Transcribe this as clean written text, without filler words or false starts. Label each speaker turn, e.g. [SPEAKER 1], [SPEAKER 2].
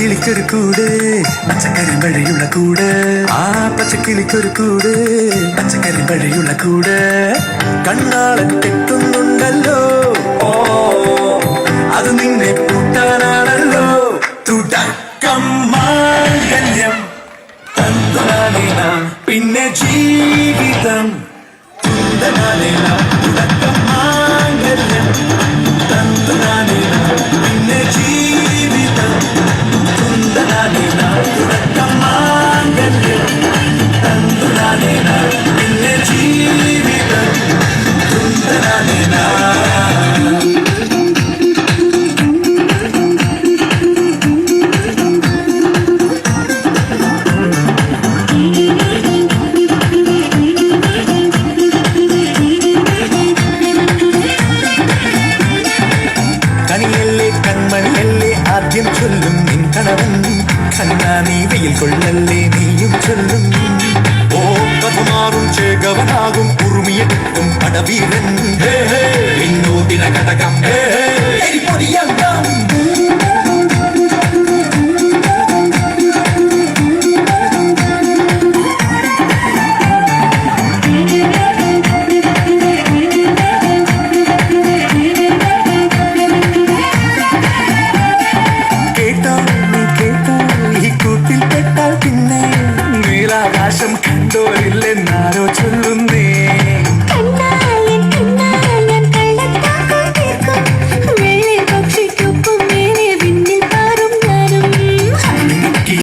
[SPEAKER 1] പച്ചക്കിളിക്കൊരു കൂട് പച്ചക്കറി മഴയുള്ള കൂട് ആ പച്ചക്കിളിക്കൊരു കൂട് പച്ചക്കറി മഴയുള്ള കൂട് കണ്ണാളൻ തെറ്റുന്നുണ്ടല്ലോ ഓ അത് നിന്നെ കൂട്ടാനാണല്ലോ തുടക്കം മാംഗല്യം തന്തുനാനേന പിന്നെ ജീവിതം തുന്തനാനേന തുടക്കം മാംഗല്യം തന്തുനാനേന പിന്നെ ജീവിതം തുന്തനാനേന തുടക്കം മാംഗല്യം തന്തുനാനേന പിന്നെ ജീവിതം തുന്തനാനേന. കണിയല്ലേ കൺമണിയല്ലേ ആദ്യം ചൊല്ലും നിൻ കണവൻ കണ്ണാ നീ വെയിൽ കൊള്ളല്ലേ നീയും ചൊല്ലും ഓ കഥമാറും ചേകവനാകും ഉറുമിയെടുക്കും പടവീരൻ വിനോദിന ഘടകം